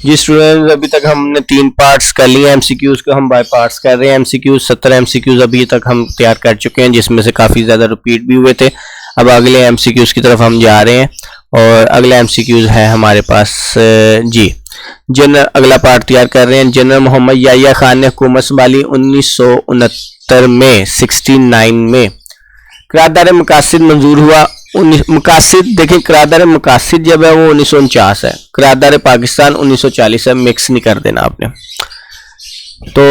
जी student, अभी तक हमने 3 पार्ट्स कर लिए। एमसीक्यूज को हम बाय पार्ट्स कर रहे हैं। एमसीक्यूज 70 एमसीक्यूज अभी तक हम तैयार कर चुके हैं, जिसमें से काफ़ी ज़्यादा रिपीट भी हुए थे। अब अगले एमसीक्यूज की तरफ हम जा रहे हैं और अगला एमसीक्यूज है हमारे पास जी जनरल। अगला पार्ट तैयार कर रहे हैं। जनरल मोहम्मद याहिया खान ने हुकूमत संभाली 1969 में 69 में। करारदार मकासिद मंजूर हुआ। मकासिद देखें, करारदार मकासिद जब है वो 1949 है, करारदार पाकिस्तान 1940 है। मिक्स नहीं कर देना आपने। तो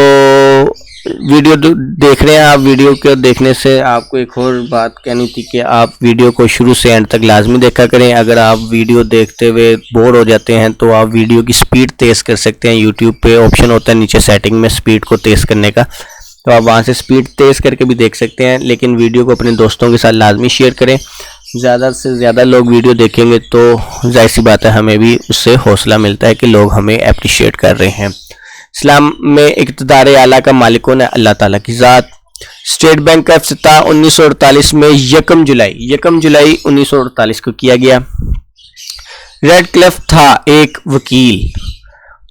वीडियो देख रहे हैं आप। वीडियो के देखने से आपको एक और बात कहनी थी कि आप वीडियो को शुरू से एंड तक लाजमी देखा करें। अगर आप वीडियो देखते हुए बोर हो जाते हैं तो आप वीडियो की स्पीड तेज़ कर सकते हैं। यूट्यूब पे ऑप्शन होता है नीचे सेटिंग में स्पीड को तेज़ करने का, तो आप वहाँ से स्पीड तेज़ करके भी देख सकते हैं। लेकिन वीडियो को अपने दोस्तों के साथ लाजमी शेयर करें। ज़्यादा से ज़्यादा लोग वीडियो देखेंगे तो जाहिर सी बात है हमें भी उससे हौसला मिलता है कि लोग हमें अप्रिशिएट कर रहे हैं। इस्लाम में इक़्तिदार आला का मालिक कौन है? अल्लाह ताला की ज़ात। स्टेट बैंक का इफ्तिताह 1948 में 1 जुलाई 1948 को किया गया। रेड क्लिफ था एक वकील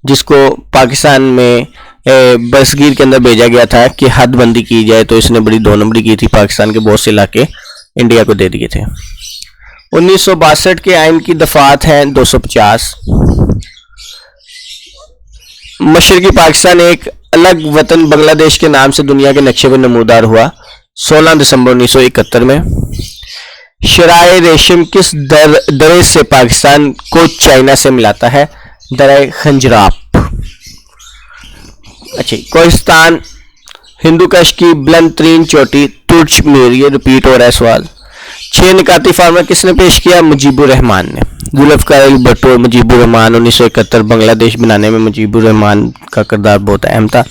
जिसको पाकिस्तान में बरसगीर के अंदर भेजा गया था कि हदबंदी की जाए, तो इसने बड़ी 2 नंबरी की थी। पाकिस्तान के बहुत से इलाके इंडिया को दे दिए थे। 1962 के आइन की दफात है 250। मशरकी पाकिस्तान एक अलग वतन बांग्लादेश के नाम से दुनिया के नक्शे पर नमूदार हुआ 16 दिसंबर 1971 में। शराय रेशम किस दरे से पाकिस्तान को चाइना से मिलाता है? दरे खंजराप। अच्छा, कोहिस्तान हिंदू कश की बुलंद तरीन चोटी तुर्चमीर। ये रिपीट हो रहा है सवाल। 6 निकाती फार्मूला किसने पेश किया? मुजीबुर रहमान ने। जुल्फ़िकार भुट्टो और मुजीबुर रहमान 1971। बांग्लादेश बनाने में मुजीबुर रहमान का किरदार बहुत अहम था,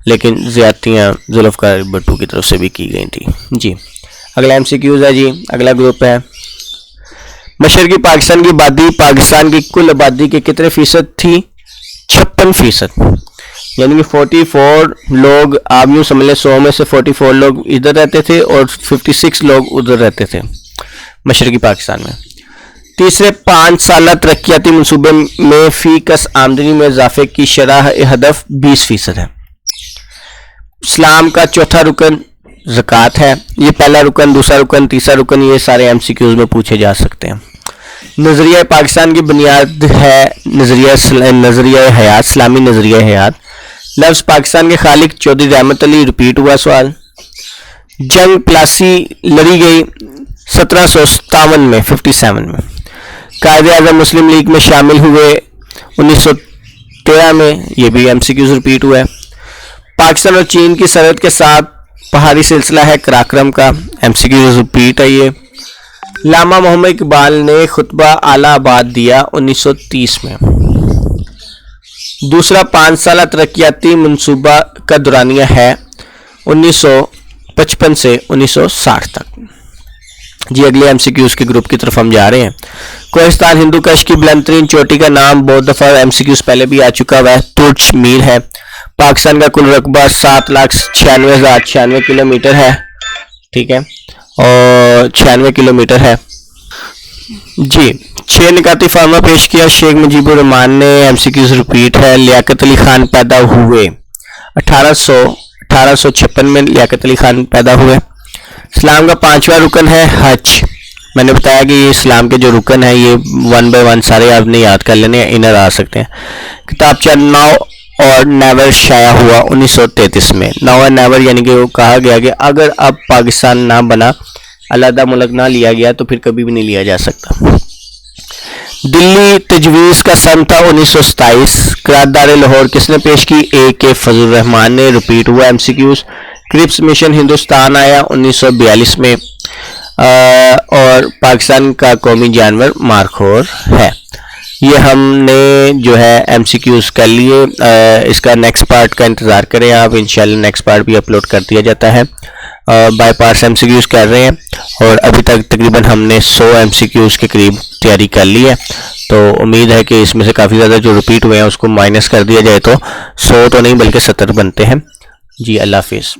लेकिन ज़्यादतियाँ जुल्फ़िकार भुट्टो की तरफ से भी की गई थी। जी अगला एमसीक्यूज़ है जी। अगला ग्रुप है मशरकी पाकिस्तान की आबादी पाकिस्तान की कुल आबादी के कितने फीसद थी? 56%। यानी कि 44 लोग, आप यूँ समझ लें 100 में से 44 लोग इधर रहते थे और 56 लोग उधर रहते थे मशरकी पाकिस्तान में। तीसरे 5 साला तरक्याती मनसूबे में फी कस आमदनी में इजाफे की शरह हदफ 20% है। इस्लाम का चौथा रुकन ज़कात है। ये पहला रुकन, दूसरा रुकन, तीसरा रुकन, ये सारे एमसीक्यूज में पूछे जा सकते हैं। नजरिया पाकिस्तान की बुनियाद है नजरिया हयात, इस्लामी नजरिया हयात। लफ्ज़ पाकिस्तान के खालिक चौधरी रहमत अली। रिपीट हुआ सवाल। जंग प्लासी लड़ी गई 1757 में 57 में। कायदे-ए-आज़म मुस्लिम लीग में शामिल हुए 1913 में। ये भी एमसीक्यूज रिपीट हुआ है। पाकिस्तान और चीन की सरहद के साथ पहाड़ी सिलसिला है कराक्रम का। एमसीक्यूज रिपीट है ये। लामा मोहम्मद इकबाल ने खुतबा आला आबाद दिया 1930 में। दूसरा 5 साला तरक्याती मनसूबा का दुरानिया है 1955 से 1960 तक। जी अगले एमसीक्यूज के ग्रुप की तरफ हम जा रहे हैं। कोहिस्तान हिंदू कश की बुलंद तरीन चोटी का नाम बहुत दफ़ा एमसीक्यूज पहले भी आ चुका हुआ है, तुर्चमीर है। पाकिस्तान का कुल रकबा 7,96,096 किलोमीटर है, ठीक है, और 96 किलोमीटर है। जी 6 निकाती फार्मा पेश किया शेख मुजीबुर रहमान ने। एमसीक्यूज रिपीट है। लियाकत अली खान पैदा हुए 1856 में। लियाकत अली खान पैदा हुए। इस्लाम का 5वां रुकन है हज। मैंने बताया कि ये इस्लाम के जो रुकन है ये 1 बाय 1 सारे आपने याद कर लेने, इनर आ सकते हैं। किताबचा नाउ और नेवर शाया हुआ 1933 में। नाउ और नेवर यानी कि वो कहा गया कि अगर अब पाकिस्तान ना बना, अलहदा मुल्क ना लिया गया, तो फिर कभी भी नहीं लिया जा सकता। दिल्ली तजवीज़ का सन था 1927। करारदार लाहौर किसने पेश की? A.K. फजल रहमान ने। रिपीट हुआ एमसीक्यूज। क्रिप्स मिशन हिंदुस्तान आया 1942 में और पाकिस्तान का कौमी जानवर मारखोर है। ये हमने जो है एमसीक्यूज कर लिए। इसका नेक्स्ट पार्ट का इंतज़ार करें आप, इंशाल्लाह नेक्स्ट पार्ट भी अपलोड कर दिया जाता है। बाय पार्ट्स एमसीक्यूज कर रहे हैं और अभी तक तकरीबन हमने 100 एमसीक्यूज के करीब तैयारी कर ली है। तो उम्मीद है कि इसमें से काफ़ी ज़्यादा जो रिपीट हुए हैं उसको माइनस कर दिया जाए तो 100 तो नहीं बल्कि 70 बनते हैं। जी अल्लाह हाफिज़।